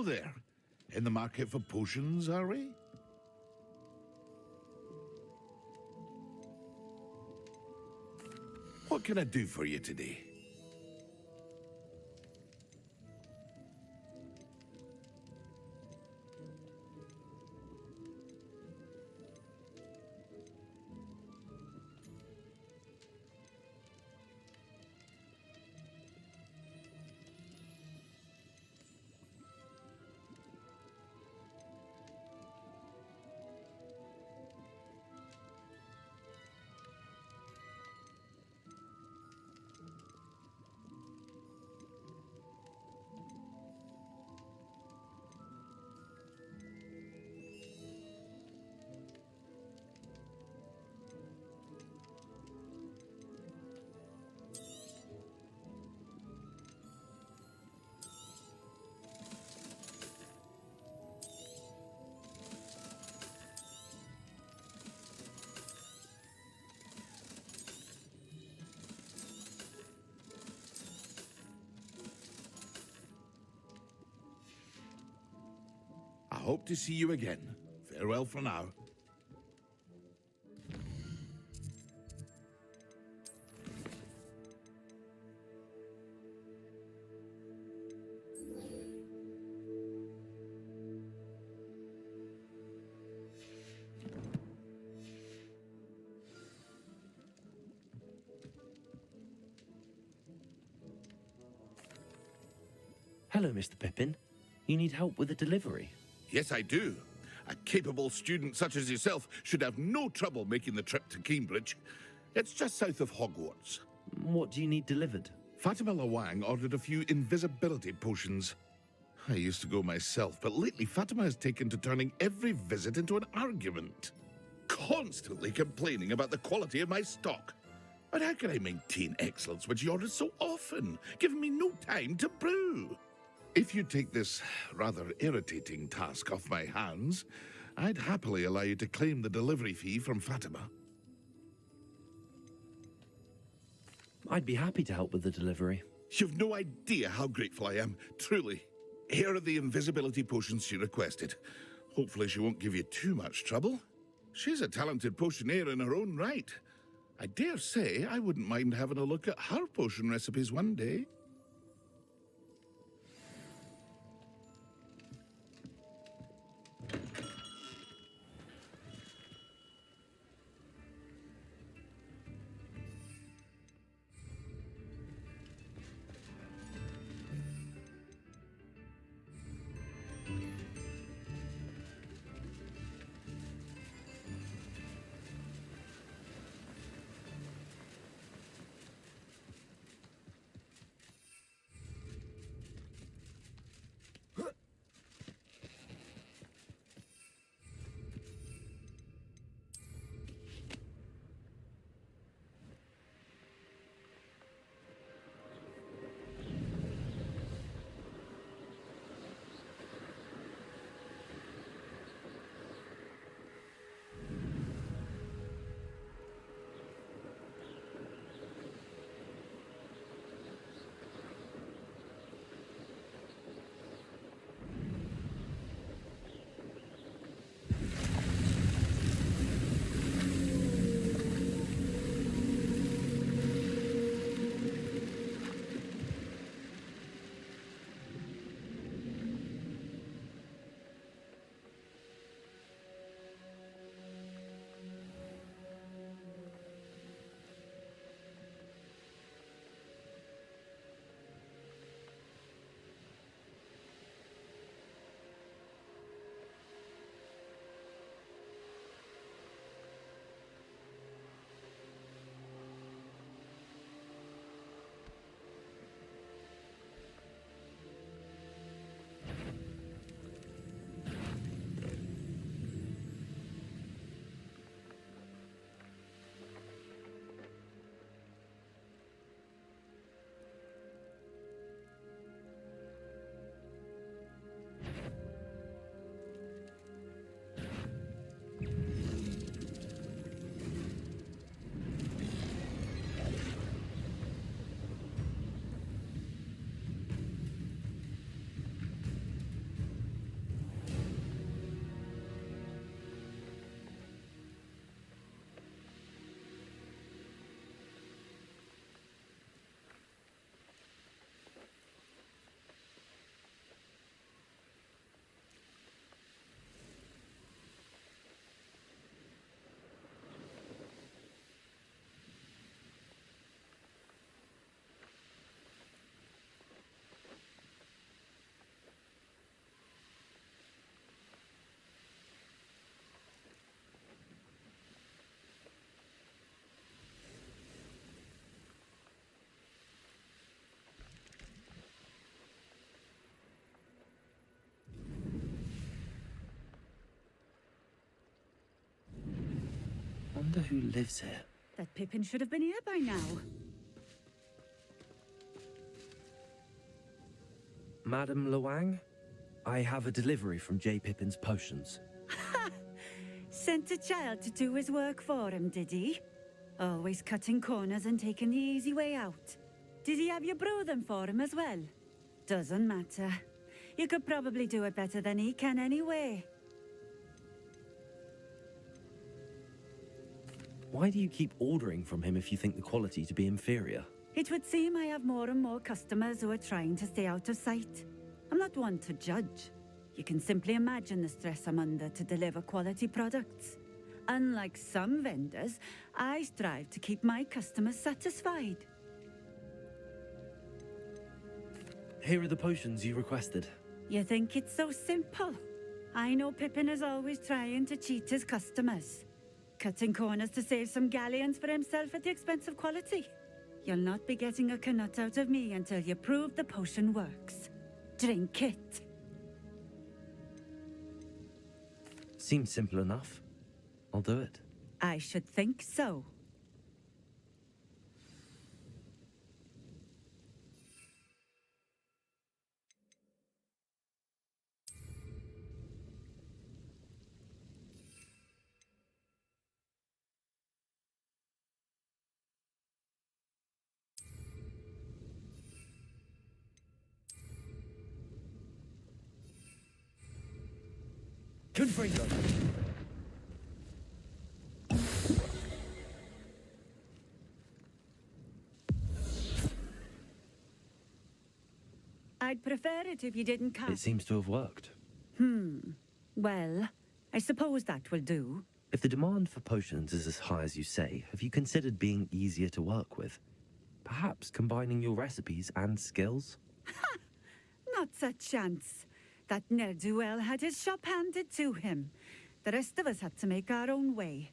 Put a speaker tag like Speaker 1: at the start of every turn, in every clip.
Speaker 1: Hello there. In the market for potions, are we? What can I do for you today? I hope to see you again. Farewell for now.
Speaker 2: Hello, Mr. Pippin. You need help with a delivery?
Speaker 1: Yes, I do. A capable student such as yourself should have no trouble making the trip to Cambridge. It's just south of Hogwarts.
Speaker 2: What do you need delivered?
Speaker 1: Fatima Lawang ordered a few invisibility potions. I used to go myself, but lately Fatima has taken to turning every visit into an argument. Constantly complaining about the quality of my stock. But how can I maintain excellence when she orders so often, giving me no time to brew? If you take this rather irritating task off my hands, I'd happily allow you to claim the delivery fee from Fatima.
Speaker 2: I'd be happy to help with the delivery.
Speaker 1: You've no idea how grateful I am, truly. Here are the invisibility potions she requested. Hopefully she won't give you too much trouble. She's a talented potioneer in her own right. I dare say I wouldn't mind having a look at her potion recipes one day.
Speaker 2: wonder who lives here.
Speaker 3: That Pippin should have been here by now.
Speaker 2: Madam Luang, I have a delivery from J. Pippin's Potions.
Speaker 3: Sent a child to do his work for him, did he? Always cutting corners and taking the easy way out. Did he have you brew them for him as well? Doesn't matter. You could probably do it better than he can anyway.
Speaker 2: Why do you keep ordering from him if you think the quality to be inferior?
Speaker 3: It would seem I have more and more customers who are trying to stay out of sight. I'm not one to judge. You can simply imagine the stress I'm under to deliver quality products. Unlike some vendors, I strive to keep my customers satisfied.
Speaker 2: Here are the potions you requested.
Speaker 3: You think it's so simple? I know Pippin is always trying to cheat his customers. Cutting corners to save some galleons for himself at the expense of quality. You'll not be getting a canut out of me until you prove the potion works. Drink it.
Speaker 2: Seems simple enough. I'll do it.
Speaker 3: I should think so.
Speaker 2: Confringo!
Speaker 3: I'd prefer it if you didn't
Speaker 2: It
Speaker 3: cast.
Speaker 2: seems to have worked.
Speaker 3: Well, I suppose that will do.
Speaker 2: If the demand for potions is as high as you say, have you considered being easier to work with? Perhaps combining your recipes and skills?
Speaker 3: Not a chance. That ne'er-do-well had his shop handed to him. The rest of us had to make our own way.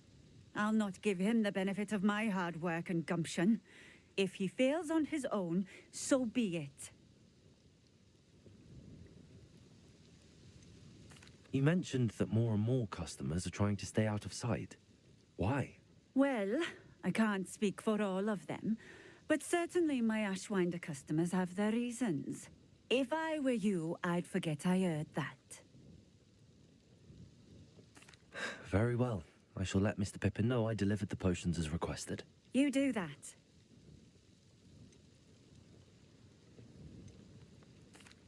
Speaker 3: I'll not give him the benefit of my hard work and gumption. If he fails on his own, so be it.
Speaker 2: You mentioned that more and more customers are trying to stay out of sight. Why?
Speaker 3: Well, I can't speak for all of them, but certainly my Ashwinder customers have their reasons. If I were you, I'd forget I heard that.
Speaker 2: Very well. I shall let Mr. Pippin know I delivered the potions as requested.
Speaker 3: You do that.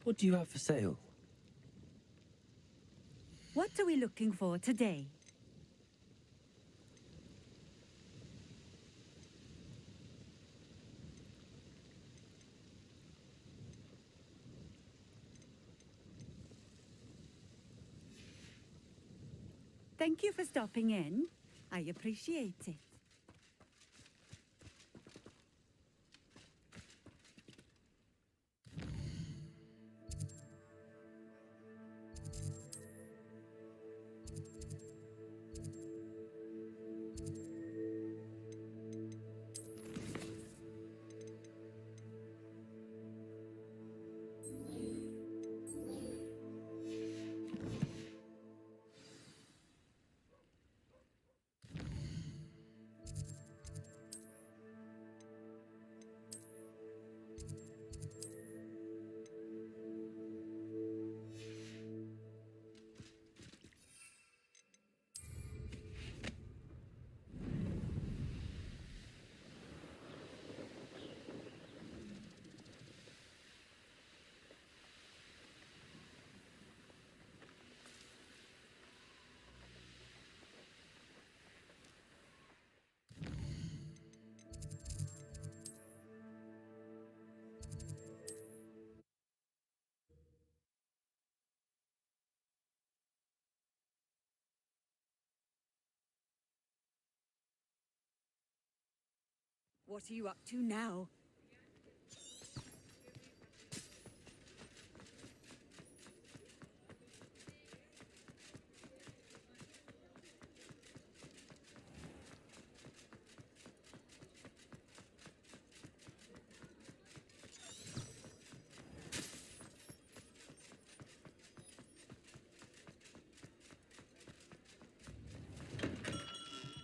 Speaker 2: What do you have for sale?
Speaker 3: What are we looking for today? Thank you for stopping in. I appreciate it. What are you up to now?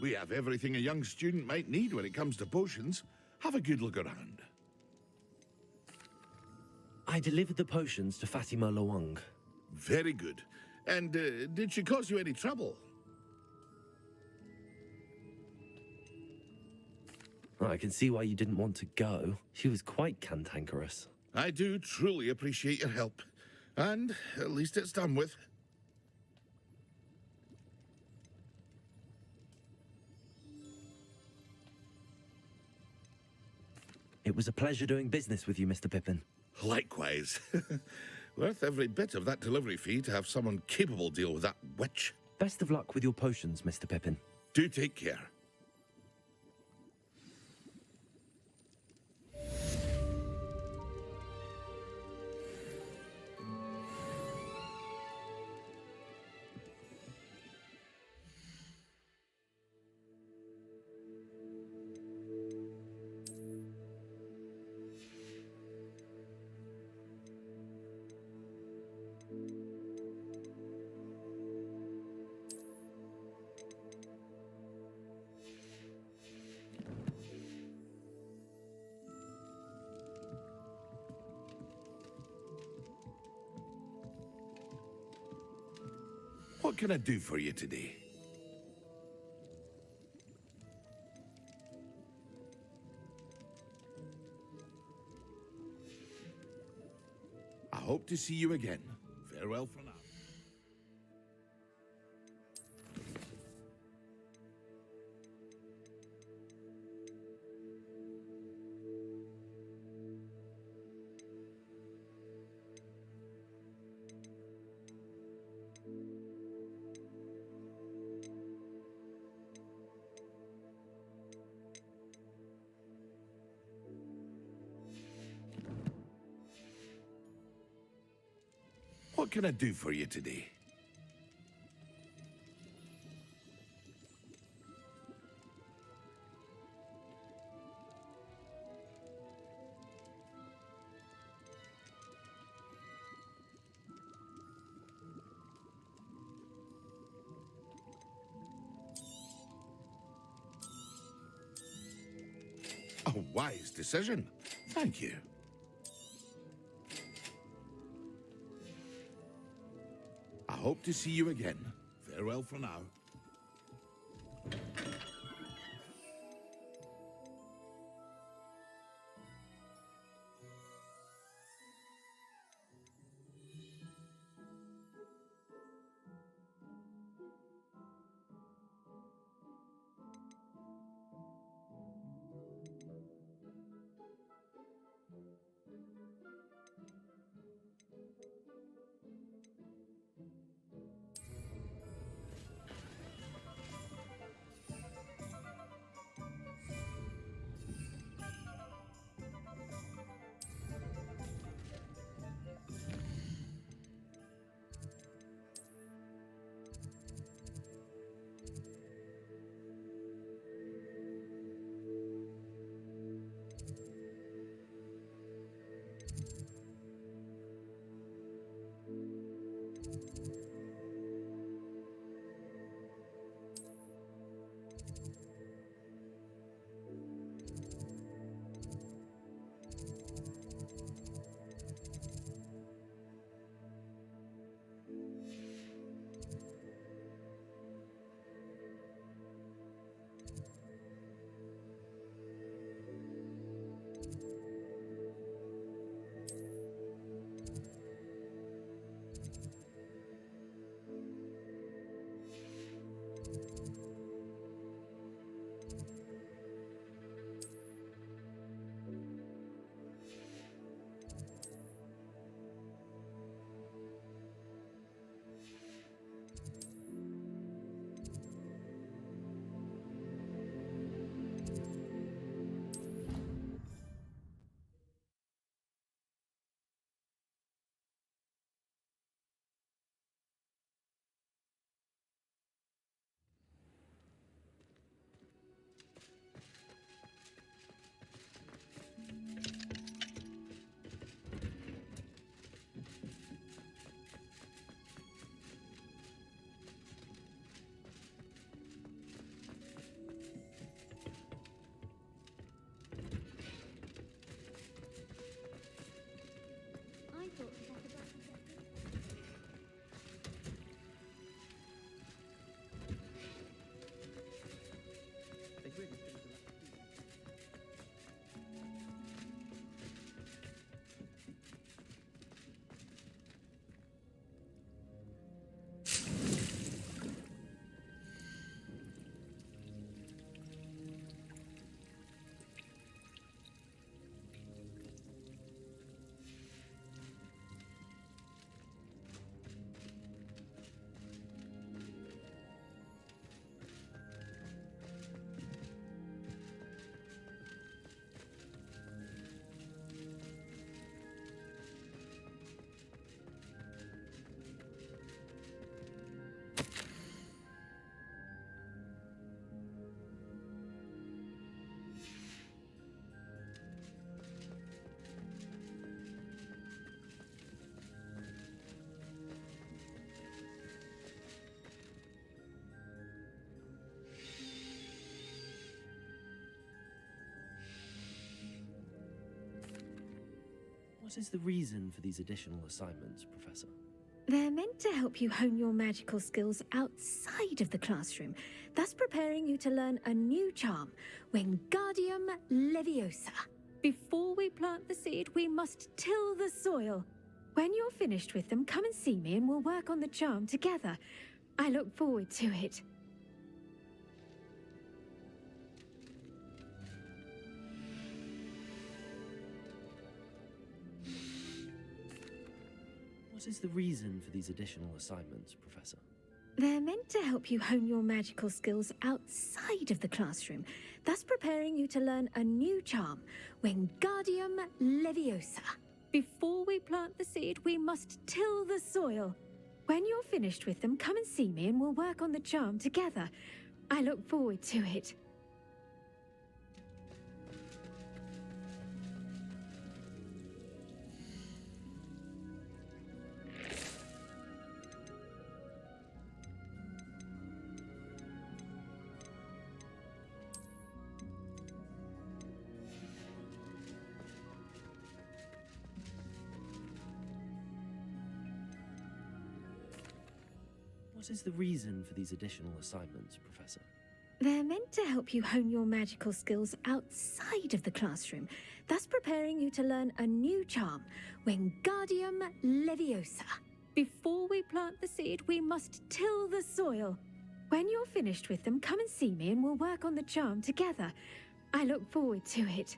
Speaker 1: We have everything a young student might need when it comes to potions. Have a good look around.
Speaker 2: I delivered the potions to Fatima Lawang.
Speaker 1: Very good. And did she cause you any trouble?
Speaker 2: I can see why you didn't want to go. She was quite cantankerous.
Speaker 1: I do truly appreciate your help. And at least it's done with.
Speaker 2: It was a pleasure doing business with you, Mr. Pippin.
Speaker 1: Likewise. Worth every bit of that delivery fee to have someone capable deal with that witch.
Speaker 2: Best of luck with your potions, Mr. Pippin.
Speaker 1: Do take care. What can I do for you today? I hope to see you again. Farewell for now. What can I do for you today? A wise decision. Thank you. I hope to see you again. Farewell for now.
Speaker 2: What is the reason for these additional assignments, Professor?
Speaker 4: They're meant to help you hone your magical skills outside of the classroom, thus preparing you to learn a new charm, Wingardium Leviosa. Before we plant the seed, we must till the soil. When you're finished with them, come and see me and we'll work on the charm together. I look forward to it.
Speaker 2: What is the reason for these additional assignments, Professor?
Speaker 4: They're meant to help you hone your magical skills outside of the classroom, thus preparing you to learn a new charm, Wingardium Leviosa. Before we plant the seed, we must till the soil. When you're finished with them, come and see me and we'll work on the charm together. I look forward to it.
Speaker 2: What is the reason for these additional assignments, Professor?
Speaker 4: They're meant to help you hone your magical skills outside of the classroom, thus preparing you to learn a new charm, Wingardium Leviosa. Before we plant the seed, we must till the soil. When you're finished with them, come and see me and we'll work on the charm together. I look forward to it.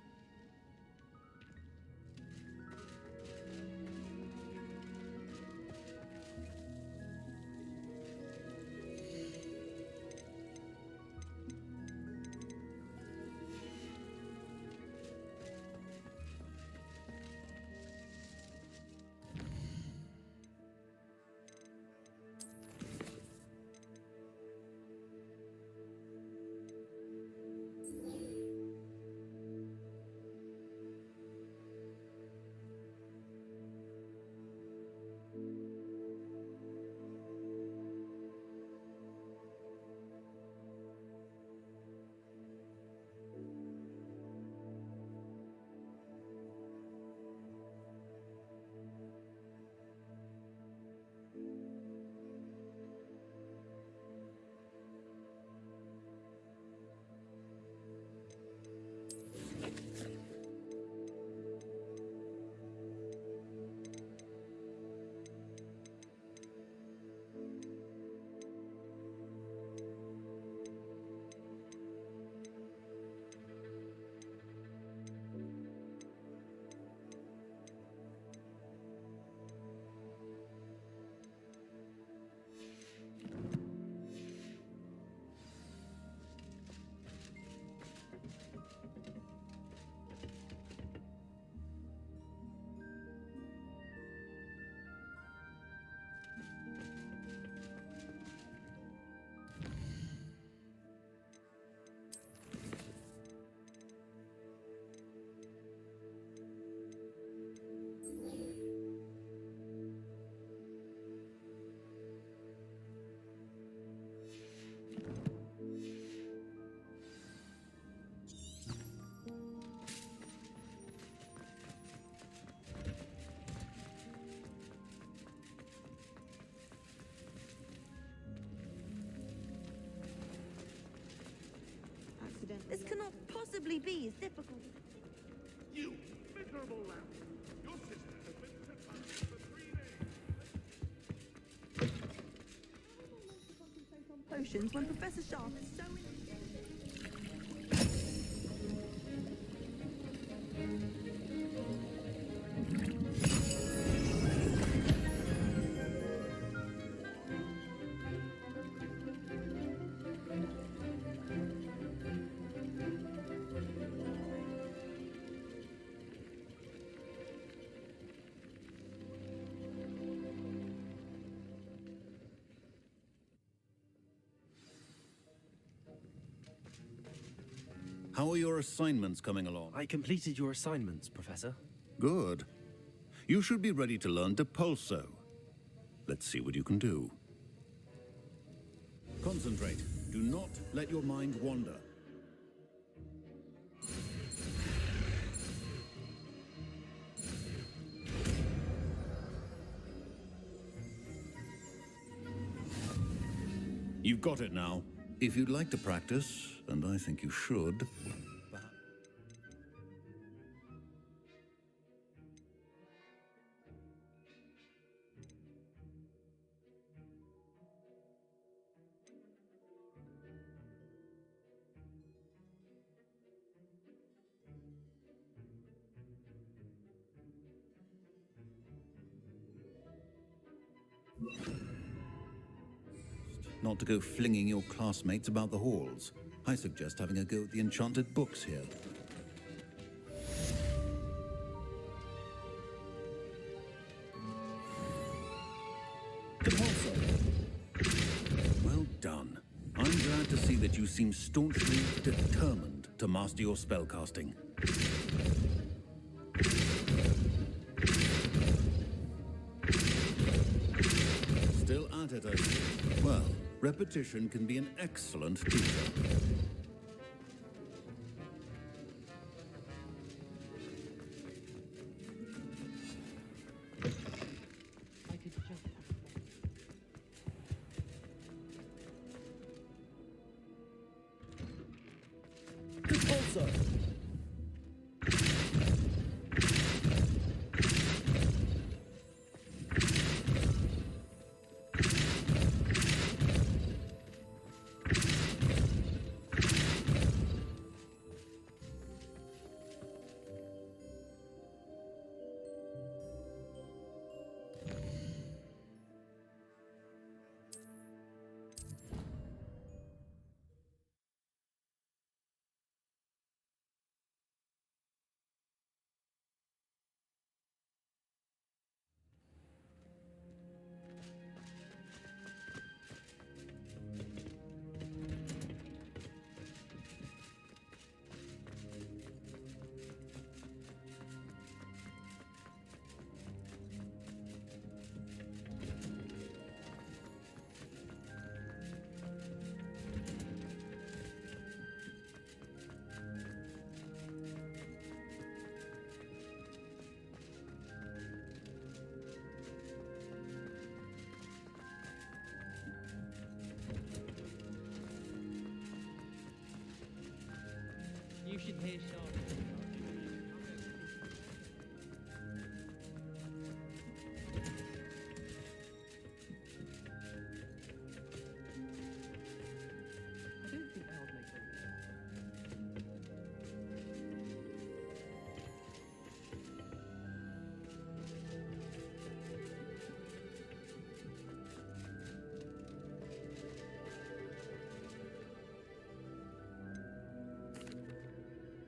Speaker 5: This cannot possibly be as difficult.
Speaker 1: You miserable lamb! Your sister has been confined for 3 days.
Speaker 5: Concentrate on potions when Professor Sharp is so
Speaker 6: How are your assignments coming along?
Speaker 2: I completed your assignments, Professor.
Speaker 6: Good. You should be ready to learn Depulso. Let's see what you can do. Concentrate. Do not let your mind wander. You've got it now. If you'd like to practice, and I think you should... Not to go flinging your classmates about the halls. I suggest having a go at the enchanted books here. Well done. I'm glad to see that you seem staunchly determined to master your spellcasting. Still at it, I see. Well, repetition can be an excellent teacher.
Speaker 7: You should hear Charlotte. I don't think that would make sense.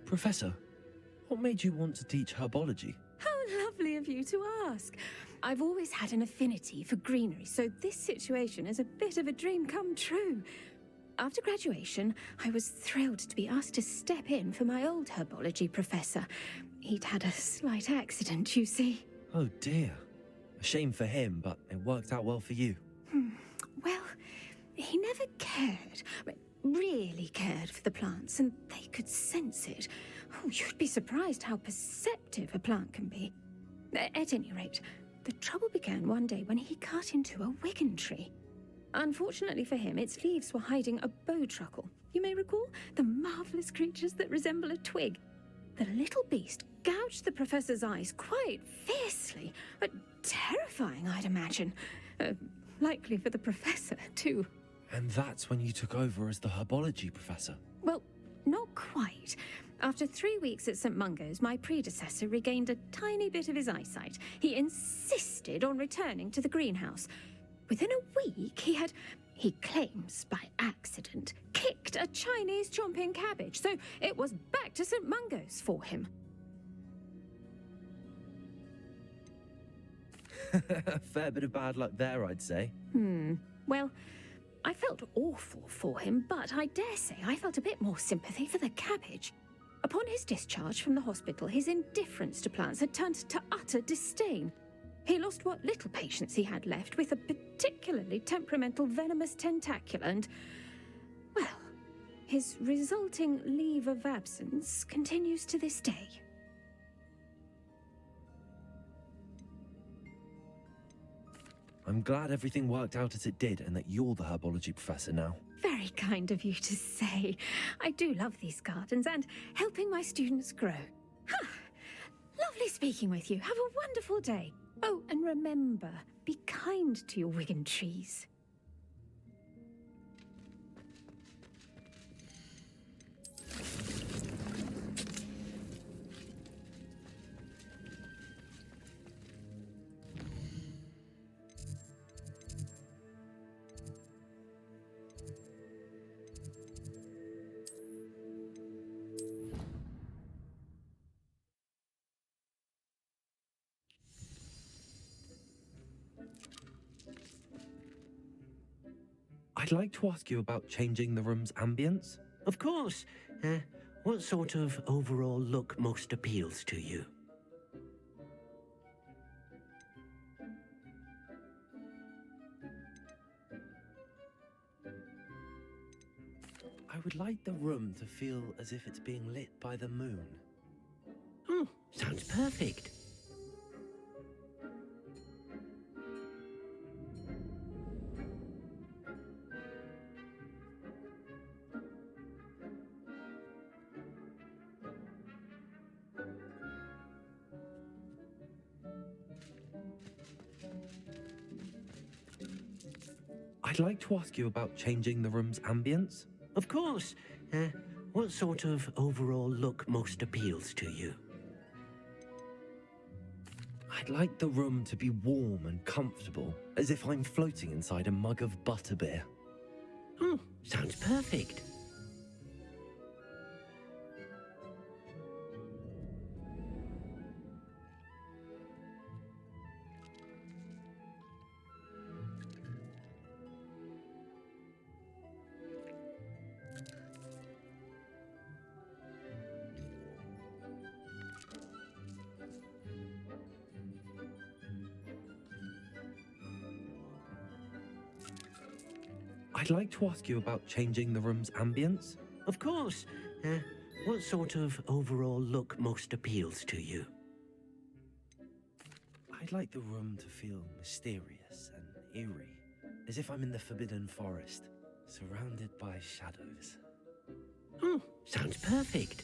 Speaker 2: Professor, what made you want to teach herbology?
Speaker 4: How lovely of you to ask. I've always had an affinity for greenery, so this situation is a bit of a dream come true. After graduation, I was thrilled to be asked to step in for my old herbology professor. He'd had a slight accident, you see.
Speaker 2: Oh dear. A shame for him, but it worked out well for you.
Speaker 4: Well, he never cared, really cared for the plants, and they could sense it. Oh, you'd be surprised how perceptive a plant can be. At any rate, the trouble began one day when he cut into a wigan tree. Unfortunately for him, its leaves were hiding a bowtruckle. You may recall the marvelous creatures that resemble a twig. The little beast gouged the professor's eyes quite fiercely, but terrifying, I'd imagine. Likely for the professor, too.
Speaker 2: And that's when you took over as the herbology professor?
Speaker 4: Well, not quite. After 3 weeks at St. Mungo's, my predecessor regained a tiny bit of his eyesight. He insisted on returning to the greenhouse. Within a week, he claims by accident, kicked a Chinese chomping cabbage, so it was back to St. Mungo's for him.
Speaker 2: Fair bit of bad luck there, I'd say.
Speaker 4: Well, I felt awful for him, but I dare say I felt a bit more sympathy for the cabbage. Upon his discharge from the hospital, his indifference to plants had turned to utter disdain. He lost what little patience he had left with a particularly temperamental venomous tentacula and, well, his resulting leave of absence continues to this day.
Speaker 2: I'm glad everything worked out as it did and that you're the herbology professor now.
Speaker 4: Very kind of you to say. I do love these gardens and helping my students grow. Huh. Lovely speaking with you. Have a wonderful day. Oh, and remember, be kind to your Wigan trees.
Speaker 2: I'd like to ask you about changing the room's ambience.
Speaker 8: Of course. What sort of overall look most appeals to you?
Speaker 2: I would like the room to feel as if it's being lit by the moon.
Speaker 8: Oh, sounds perfect.
Speaker 2: I'd like to ask you about changing the room's ambience.
Speaker 8: Of course. What sort of overall look most appeals to you?
Speaker 2: I'd like the room to be warm and comfortable, as if I'm floating inside a mug of butterbeer.
Speaker 8: Oh, sounds perfect.
Speaker 2: I'd like to ask you about changing the room's ambience.
Speaker 8: Of course. What sort of overall look most appeals to you?
Speaker 2: I'd like the room to feel mysterious and eerie, as if I'm in the Forbidden Forest, surrounded by shadows.
Speaker 8: Oh, sounds perfect.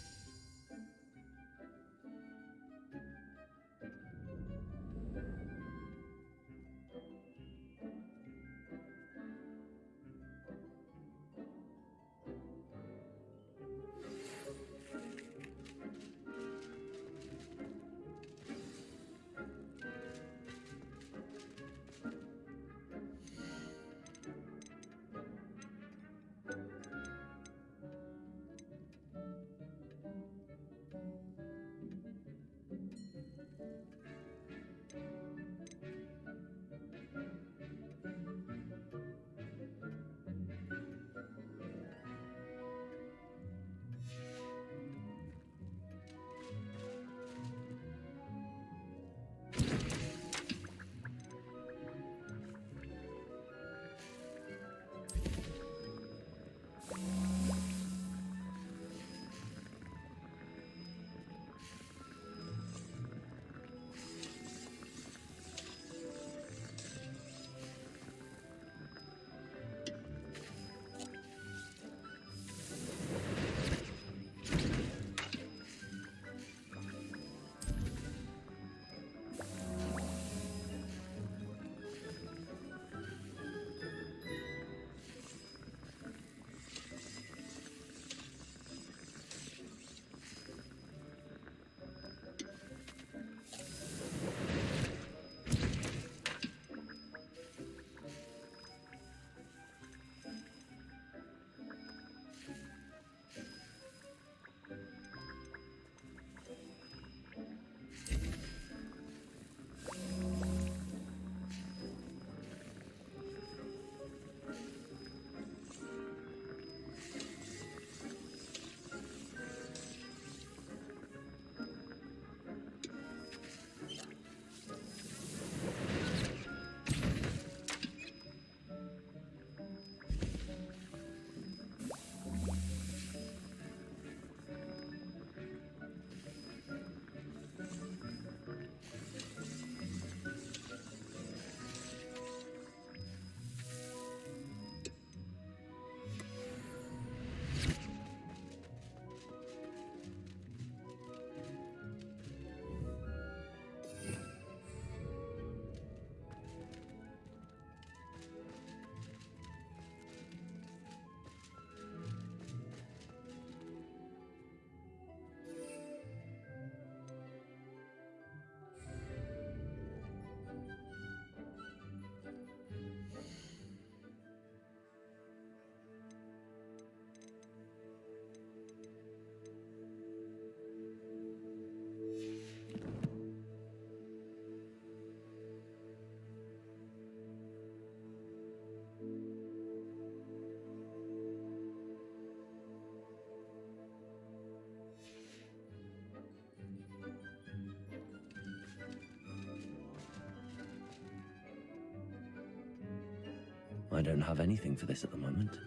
Speaker 2: I don't have anything for this at the moment.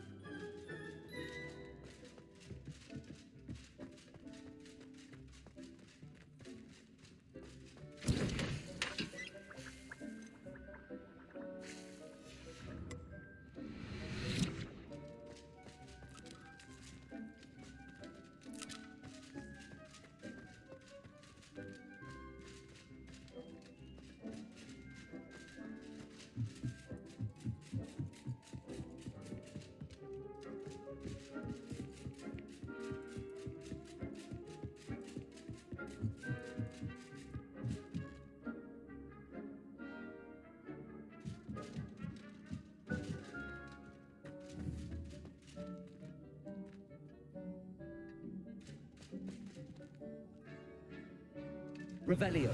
Speaker 2: Revelio.